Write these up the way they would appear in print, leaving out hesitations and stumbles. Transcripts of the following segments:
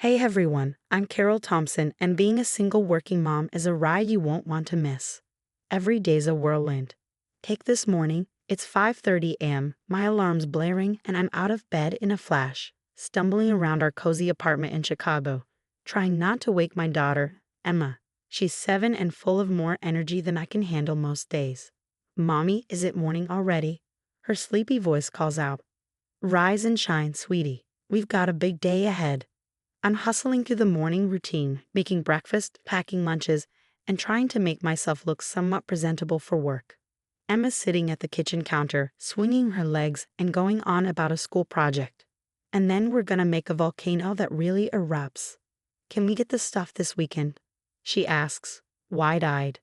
Hey everyone, I'm Carol Thompson, and being a single working mom is a ride you won't want to miss. Every day's a whirlwind. Take this morning, it's 5:30 a.m., my alarm's blaring, and I'm out of bed in a flash, stumbling around our cozy apartment in Chicago, trying not to wake my daughter, Emma. She's 7 and full of more energy than I can handle most days. Mommy, is it morning already? Her sleepy voice calls out. Rise and shine, sweetie. We've got a big day ahead. I'm hustling through the morning routine, making breakfast, packing lunches, and trying to make myself look somewhat presentable for work. Emma's sitting at the kitchen counter, swinging her legs and going on about a school project. And then we're gonna make a volcano that really erupts. Can we get the stuff this weekend? She asks, wide-eyed.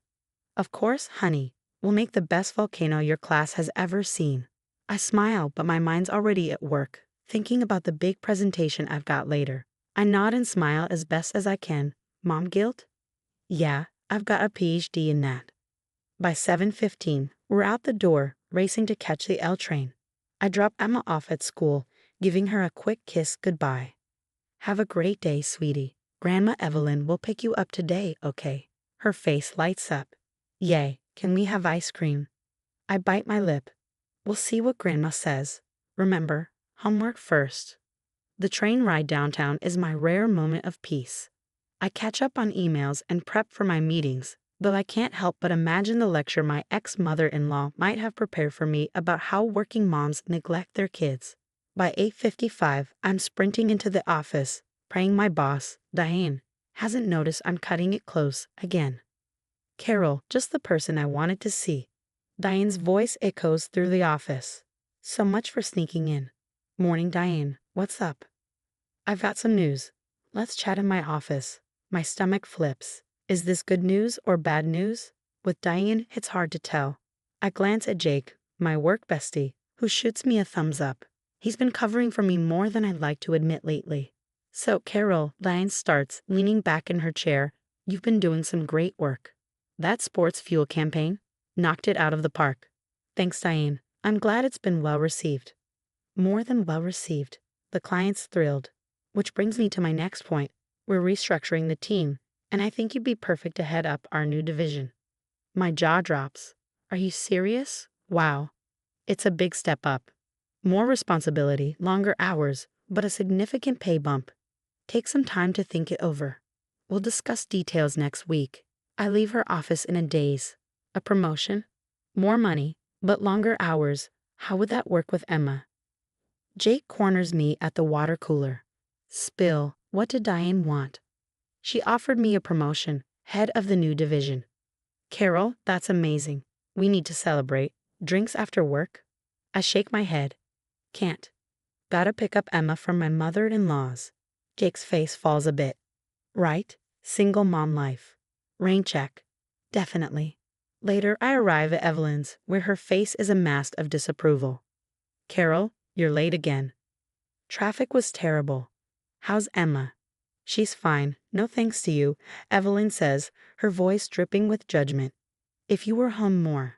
Of course, honey. We'll make the best volcano your class has ever seen. I smile, but my mind's already at work, thinking about the big presentation I've got later. I nod and smile as best as I can. Mom guilt? Yeah, I've got a PhD in that. By 7:15, we're out the door, racing to catch the L train. I drop Emma off at school, giving her a quick kiss goodbye. Have a great day, sweetie. Grandma Evelyn will pick you up today, okay? Her face lights up. Yay, can we have ice cream? I bite my lip. We'll see what Grandma says. Remember, homework first. The train ride downtown is my rare moment of peace. I catch up on emails and prep for my meetings, though I can't help but imagine the lecture my ex-mother-in-law might have prepared for me about how working moms neglect their kids. By 8:55, I'm sprinting into the office, praying my boss, Diane, hasn't noticed I'm cutting it close again. Carol, just the person I wanted to see. Diane's voice echoes through the office. So much for sneaking in. Morning, Diane. What's up? I've got some news. Let's chat in my office. My stomach flips. Is this good news or bad news? With Diane, it's hard to tell. I glance at Jake, my work bestie, who shoots me a thumbs up. He's been covering for me more than I'd like to admit lately. So, Carol, Diane starts, leaning back in her chair. You've been doing some great work. That sports fuel campaign knocked it out of the park. Thanks, Diane. I'm glad it's been well received. More than well received. The client's thrilled. Which brings me to my next point. We're restructuring the team, and I think you'd be perfect to head up our new division. My jaw drops. Are you serious? Wow. It's a big step up. More responsibility, longer hours, but a significant pay bump. Take some time to think it over. We'll discuss details next week. I leave her office in a daze. A promotion? More money, but longer hours. How would that work with Emma? Jake corners me at the water cooler. Spill, what did Diane want? She offered me a promotion, head of the new division. Carol, that's amazing. We need to celebrate. Drinks after work? I shake my head. Can't. Gotta pick up Emma from my mother-in-law's. Jake's face falls a bit. Right, single mom life. Rain check. Definitely. Later, I arrive at Evelyn's, where her face is a mask of disapproval. Carol, you're late again. Traffic was terrible. How's Emma? She's fine, no thanks to you, Evelyn says, her voice dripping with judgment. If you were home more.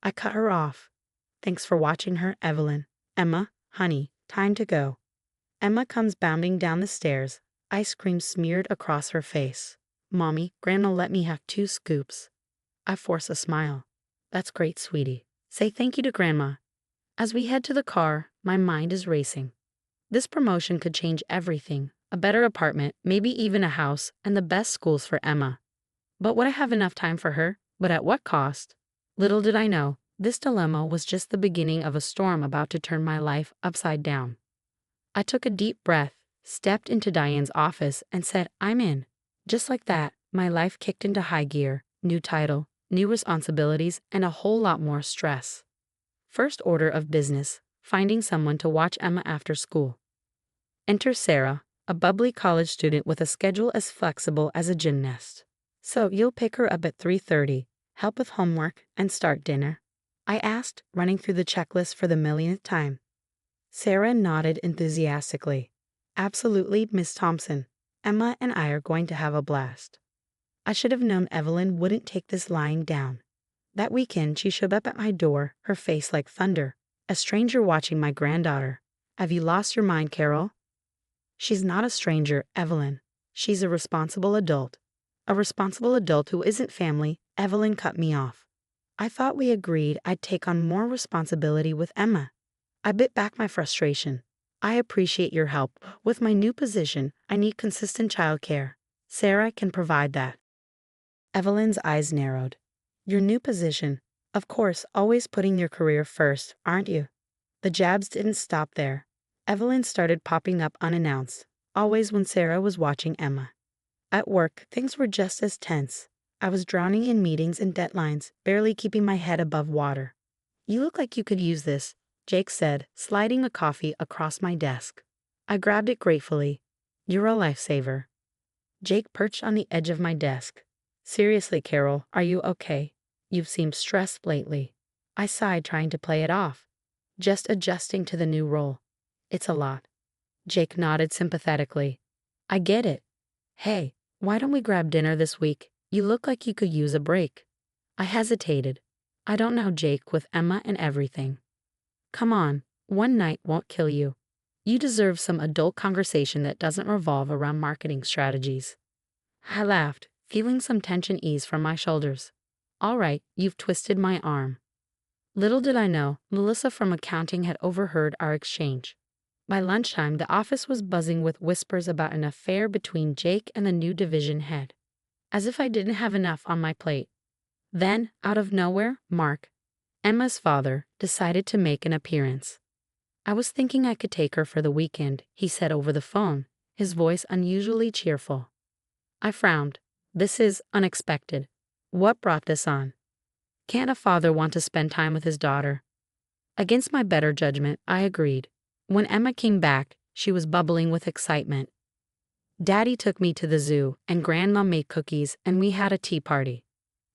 I cut her off. Thanks for watching her, Evelyn. Emma, honey, time to go. Emma comes bounding down the stairs, ice cream smeared across her face. Mommy, Grandma let me have 2 scoops. I force a smile. That's great, sweetie. Say thank you to Grandma. As we head to the car, my mind is racing. This promotion could change everything. A better apartment, maybe even a house, and the best schools for Emma. But would I have enough time for her? But at what cost? Little did I know, this dilemma was just the beginning of a storm about to turn my life upside down. I took a deep breath, stepped into Diane's office, and said, I'm in. Just like that, my life kicked into high gear, new title, new responsibilities, and a whole lot more stress. First order of business, finding someone to watch Emma after school. Enter Sarah, a bubbly college student with a schedule as flexible as a gymnast. So you'll pick her up at 3:30, help with homework, and start dinner? I asked, running through the checklist for the millionth time. Sarah nodded enthusiastically. Absolutely, Miss Thompson. Emma and I are going to have a blast. I should have known Evelyn wouldn't take this lying down. That weekend, she showed up at my door, her face like thunder. A stranger watching my granddaughter. Have you lost your mind, Carol? She's not a stranger, Evelyn. She's a responsible adult. A responsible adult who isn't family. Evelyn cut me off. I thought we agreed I'd take on more responsibility with Emma. I bit back my frustration. I appreciate your help. With my new position, I need consistent childcare. Sarah can provide that. Evelyn's eyes narrowed. Your new position? Of course, always putting your career first, aren't you? The jabs didn't stop there. Evelyn started popping up unannounced, always when Sarah was watching Emma. At work, things were just as tense. I was drowning in meetings and deadlines, barely keeping my head above water. You look like you could use this, Jake said, sliding a coffee across my desk. I grabbed it gratefully. You're a lifesaver. Jake perched on the edge of my desk. Seriously, Carol, are you okay? You've seemed stressed lately. I sighed, trying to play it off. Just adjusting to the new role. It's a lot. Jake nodded sympathetically. I get it. Hey, why don't we grab dinner this week? You look like you could use a break. I hesitated. I don't know, Jake, with Emma and everything. Come on, one night won't kill you. You deserve some adult conversation that doesn't revolve around marketing strategies. I laughed, feeling some tension ease from my shoulders. All right, you've twisted my arm. Little did I know, Melissa from accounting had overheard our exchange. By lunchtime, the office was buzzing with whispers about an affair between Jake and the new division head. As if I didn't have enough on my plate. Then, out of nowhere, Mark, Emma's father, decided to make an appearance. I was thinking I could take her for the weekend, he said over the phone, his voice unusually cheerful. I frowned. This is unexpected. What brought this on? Can't a father want to spend time with his daughter? Against my better judgment, I agreed. When Emma came back, she was bubbling with excitement. Daddy took me to the zoo, and Grandma made cookies, and we had a tea party.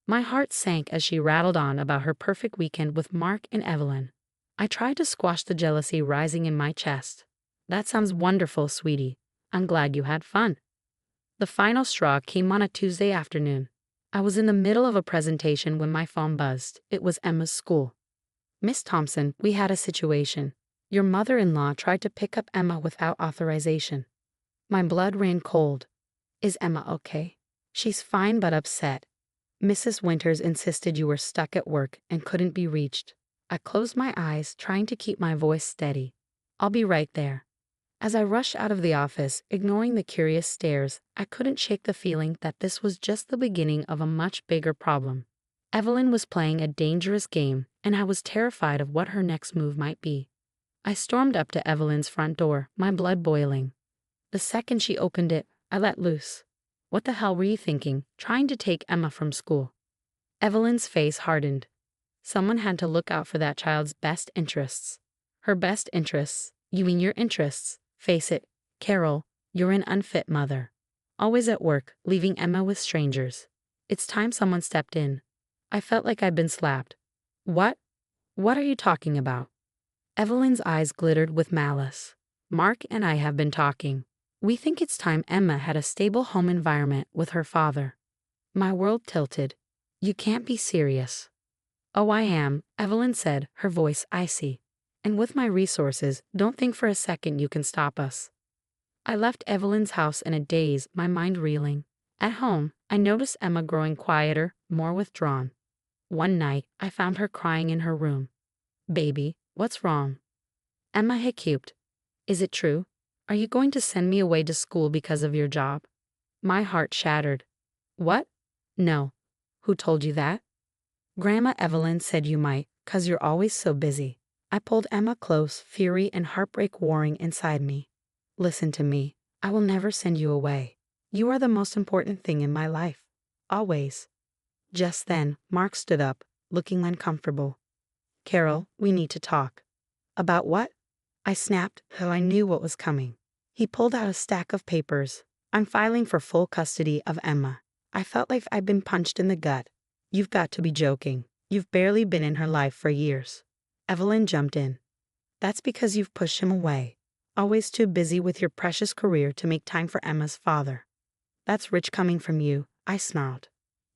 My heart sank as she rattled on about her perfect weekend with Mark and Evelyn. I tried to squash the jealousy rising in my chest. That sounds wonderful, sweetie. I'm glad you had fun. The final straw came on a Tuesday afternoon. I was in the middle of a presentation when my phone buzzed. It was Emma's school. Miss Thompson, we had a situation. Your mother-in-law tried to pick up Emma without authorization. My blood ran cold. Is Emma okay? She's fine but upset. Mrs. Winters insisted you were stuck at work and couldn't be reached. I closed my eyes, trying to keep my voice steady. I'll be right there. As I rushed out of the office, ignoring the curious stares, I couldn't shake the feeling that this was just the beginning of a much bigger problem. Evelyn was playing a dangerous game, and I was terrified of what her next move might be. I stormed up to Evelyn's front door, my blood boiling. The second she opened it, I let loose. What the hell were you thinking, trying to take Emma from school? Evelyn's face hardened. Someone had to look out for that child's best interests. Her best interests? You mean your interests? Face it, Carol, you're an unfit mother. Always at work, leaving Emma with strangers. It's time someone stepped in. I felt like I'd been slapped. What? What are you talking about? Evelyn's eyes glittered with malice. Mark and I have been talking. We think it's time Emma had a stable home environment with her father. My world tilted. You can't be serious. Oh, I am, Evelyn said, her voice icy. And with my resources, don't think for a second you can stop us. I left Evelyn's house in a daze, my mind reeling. At home, I noticed Emma growing quieter, more withdrawn. One night, I found her crying in her room. Baby, what's wrong? Emma hiccuped. Is it true? Are you going to send me away to school because of your job? My heart shattered. What? No. Who told you that? Grandma Evelyn said you might, 'cause you're always so busy. I pulled Emma close, fury and heartbreak warring inside me. Listen to me. I will never send you away. You are the most important thing in my life. Always. Just then, Mark stood up, looking uncomfortable. Carol, we need to talk. About what? I snapped, though I knew what was coming. He pulled out a stack of papers. I'm filing for full custody of Emma. I felt like I'd been punched in the gut. You've got to be joking. You've barely been in her life for years. Evelyn jumped in. That's because you've pushed him away. Always too busy with your precious career to make time for Emma's father. That's rich coming from you, I snarled.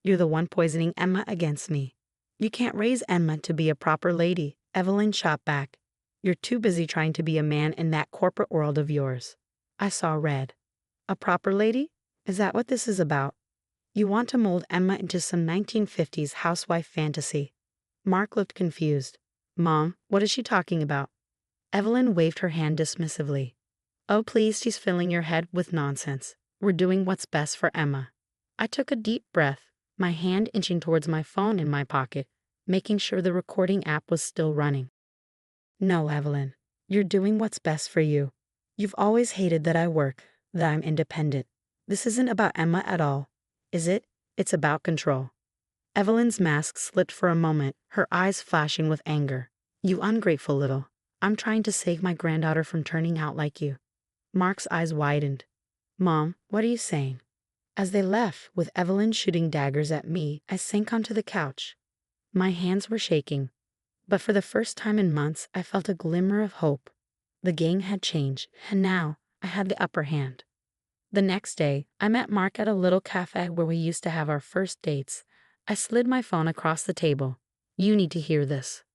You're the one poisoning Emma against me. You can't raise Emma to be a proper lady, Evelyn shot back. You're too busy trying to be a man in that corporate world of yours. I saw red. A proper lady? Is that what this is about? You want to mold Emma into some 1950s housewife fantasy. Mark looked confused. Mom, what is she talking about? Evelyn waved her hand dismissively. Oh, please, she's filling your head with nonsense. We're doing what's best for Emma. I took a deep breath, my hand inching towards my phone in my pocket, making sure the recording app was still running. No, Evelyn. You're doing what's best for you. You've always hated that I work, that I'm independent. This isn't about Emma at all, is it? It's about control. Evelyn's mask slipped for a moment, her eyes flashing with anger. You ungrateful little. I'm trying to save my granddaughter from turning out like you. Mark's eyes widened. Mom, what are you saying? As they left, with Evelyn shooting daggers at me, I sank onto the couch. My hands were shaking. But for the first time in months, I felt a glimmer of hope. The gang had changed, and now I had the upper hand. The next day, I met Mark at a little cafe where we used to have our first dates. I slid my phone across the table. You need to hear this.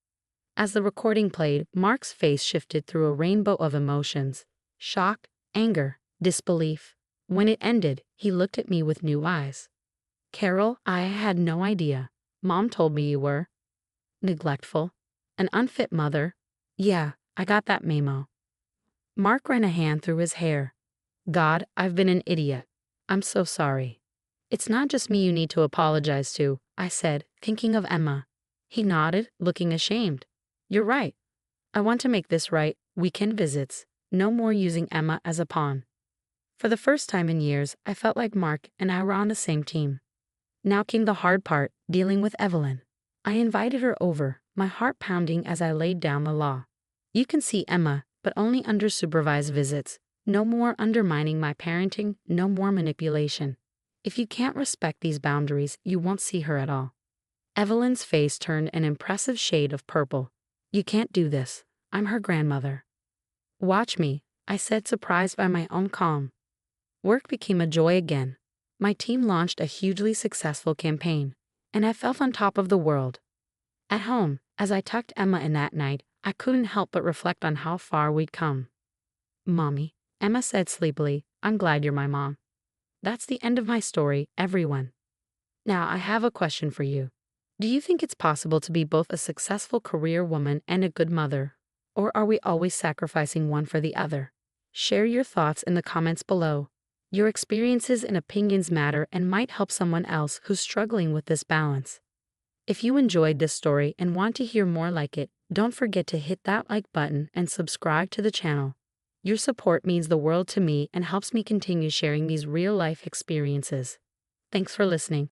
As the recording played, Mark's face shifted through a rainbow of emotions. Shock, anger, disbelief. When it ended, he looked at me with new eyes. Carol, I had no idea. Mom told me you were neglectful. An unfit mother. Yeah, I got that memo. Mark ran a hand through his hair. God, I've been an idiot. I'm so sorry. It's not just me you need to apologize to, I said, thinking of Emma. He nodded, looking ashamed. You're right. I want to make this right. Weekend visits. No more using Emma as a pawn. For the first time in years, I felt like Mark and I were on the same team. Now came the hard part, dealing with Evelyn. I invited her over, my heart pounding as I laid down the law. You can see Emma, but only under supervised visits. No more undermining my parenting, no more manipulation. If you can't respect these boundaries, you won't see her at all. Evelyn's face turned an impressive shade of purple. You can't do this. I'm her grandmother. Watch me, I said, surprised by my own calm. Work became a joy again. My team launched a hugely successful campaign, and I felt on top of the world. At home, as I tucked Emma in that night, I couldn't help but reflect on how far we'd come. Mommy, Emma said sleepily, I'm glad you're my mom. That's the end of my story, everyone. Now I have a question for you. Do you think it's possible to be both a successful career woman and a good mother? Or are we always sacrificing one for the other? Share your thoughts in the comments below. Your experiences and opinions matter and might help someone else who's struggling with this balance. If you enjoyed this story and want to hear more like it, don't forget to hit that like button and subscribe to the channel. Your support means the world to me and helps me continue sharing these real-life experiences. Thanks for listening.